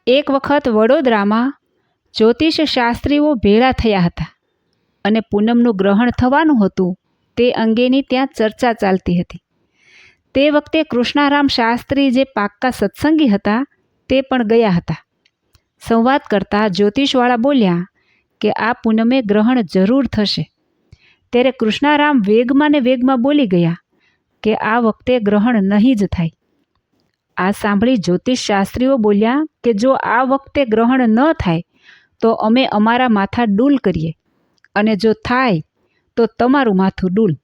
એક વખત વડોદરામાં જ્યોતિષ શાસ્ત્રીઓ ભેળા થયા હતા અને પૂનમનું ગ્રહણ થવાનું હતું તે અંગેની ત્યાં ચર્ચા ચાલતી હતી. તે વખતે કૃષ્ણારામ શાસ્ત્રી જે પાક્કા સત્સંગી હતા તે પણ ગયા હતા. સંવાદ કરતા જ્યોતિષવાળા બોલ્યા કે આ પૂનમે ગ્રહણ જરૂર થશે. ત્યારે કૃષ્ણારામ વેગમાં ને વેગમાં બોલી ગયા કે આ વખતે ગ્રહણ નહીં જ થાય. આ સાંભળી જ્યોતિષ શાસ્ત્રીઓ બોલ્યા કે જો આ વખતે ગ્રહણ ન થાય તો અમે અમારા માથા ડૂલ કરીએ અને જો થાય તો તમારું માથું ડૂલ.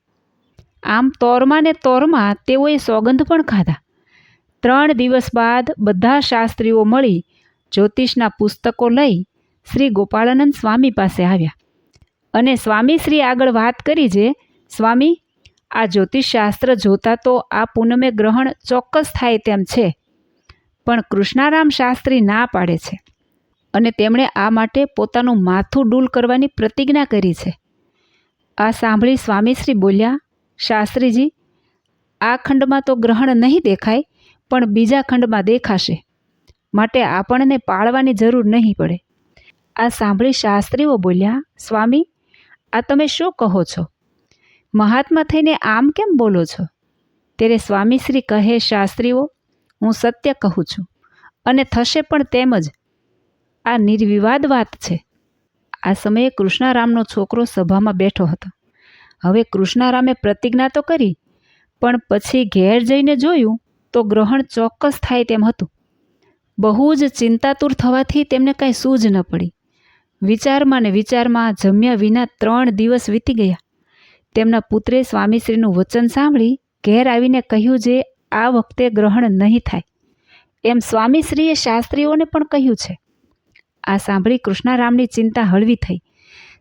આમ તોરમાં ને તોરમાં તેઓએ સોગંદ પણ ખાધા. 3 દિવસ બાદ બધા શાસ્ત્રીઓ મળી જ્યોતિષના પુસ્તકો લઈ શ્રી ગોપાળાનંદ સ્વામી પાસે આવ્યા અને સ્વામીશ્રી આગળ વાત કરી જે સ્વામી, આ જ્યોતિષશાસ્ત્ર જોતા તો આ પૂનમે ગ્રહણ ચોક્કસ થાય તેમ છે, પણ કૃષ્ણારામ શાસ્ત્રી ના પાડે છે અને તેમણે આ માટે પોતાનું માથું ડૂલ કરવાની પ્રતિજ્ઞા કરી છે. આ સાંભળી સ્વામીશ્રી બોલ્યા, શાસ્ત્રીજી, આ ખંડમાં તો ગ્રહણ નહીં દેખાય પણ બીજા ખંડમાં દેખાશે, માટે આપણને પાળવાની જરૂર નહીં પડે. આ સાંભળી શાસ્ત્રીઓ બોલ્યા, સ્વામી, આ તમે શું કહો છો? મહાત્મા થઈને આમ કેમ બોલો છો? ત્યારે સ્વામીશ્રી કહે, શાસ્ત્રીઓ, હું સત્ય કહું છું અને થશે પણ તેમ જ. આ નિર્વિવાદ વાત છે. આ સમયે કૃષ્ણારામનો છોકરો સભામાં બેઠો હતો. હવે કૃષ્ણારામે પ્રતિજ્ઞા તો કરી પણ પછી ઘેર જઈને જોયું તો ગ્રહણ ચોક્કસ થાય તેમ હતું. બહુ જ ચિંતાતુર થવાથી તેમને કાંઈ સૂઝ ન પડી. વિચારમાં ને વિચારમાં જમ્યા વિના 3 દિવસ વીતી ગયા. તેમના પુત્રે સ્વામીશ્રીનું વચન સાંભળી ઘેર આવીને કહ્યું જે આ વખતે ગ્રહણ નહીં થાય એમ સ્વામીશ્રીએ શાસ્ત્રીઓને પણ કહ્યું છે. આ સાંભળી કૃષ્ણારામની ચિંતા હળવી થઈ.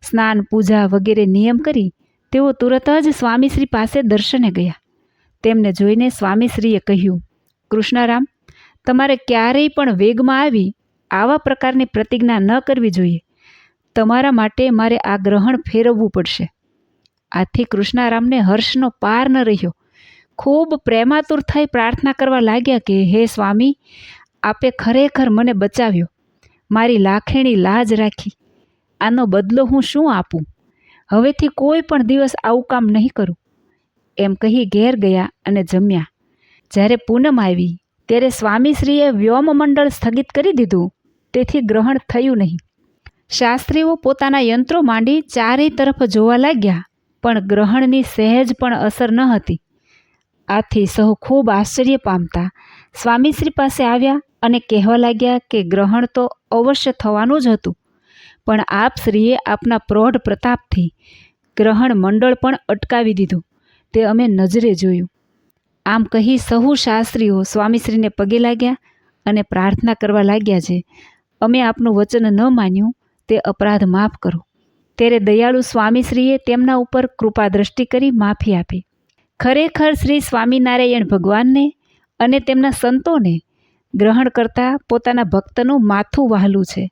સ્નાન પૂજા વગેરે નિયમ કરી તેઓ તુરત જ સ્વામીશ્રી પાસે દર્શને ગયા. તેમને જોઈને સ્વામીશ્રીએ કહ્યું, કૃષ્ણારામ, તમારે ક્યારેય પણ વેગમાં આવી આવા પ્રકારની પ્રતિજ્ઞા ન કરવી જોઈએ. તમારા માટે મારે આ ગ્રહણ ફેરવવું પડશે. આથી કૃષ્ણારામને હર્ષનો પાર ન રહ્યો. ખૂબ પ્રેમાતુર થઈ પ્રાર્થના કરવા લાગ્યા કે હે સ્વામી, આપે ખરેખર મને બચાવ્યો, મારી લાખેણી લાજ રાખી. આનો બદલો હું શું આપું? હવેથી કોઈ પણ દિવસ આવું કામ નહીં કરું. એમ કહી ઘેર ગયા અને જમ્યા. જ્યારે પૂનમ આવી ત્યારે સ્વામીશ્રીએ વ્યોમમંડળ સ્થગિત કરી દીધું, તેથી ગ્રહણ થયું નહીં. શાસ્ત્રીઓ પોતાના યંત્રો માંડી ચારેય તરફ જોવા લાગ્યા પણ ગ્રહણની સહેજ પણ અસર ન હતી. આથી સહુ ખૂબ આશ્ચર્ય પામતા સ્વામીશ્રી પાસે આવ્યા અને કહેવા લાગ્યા કે ગ્રહણ તો અવશ્ય થવાનું જ હતું, પણ આપ શ્રીએ આપના પ્રૌઢ પ્રતાપથી ગ્રહણ મંડળ પણ અટકાવી દીધું, તે અમે નજરે જોયું. આમ કહી સહુ શાસ્ત્રીઓ સ્વામીશ્રીને પગે લાગ્યા અને પ્રાર્થના કરવા લાગ્યા છે, અમે આપનું વચન ન માન્યું તે અપરાધ માફ કરો. ત્યારે દયાળુ સ્વામીશ્રીએ તેમના ઉપર કૃપા દ્રષ્ટિ કરી માફી આપી. ખરેખર શ્રી સ્વામિનારાયણ ભગવાનને અને તેમના સંતોને ગ્રહણ કરતાં પોતાના ભક્તનું માથું વહાલું છે.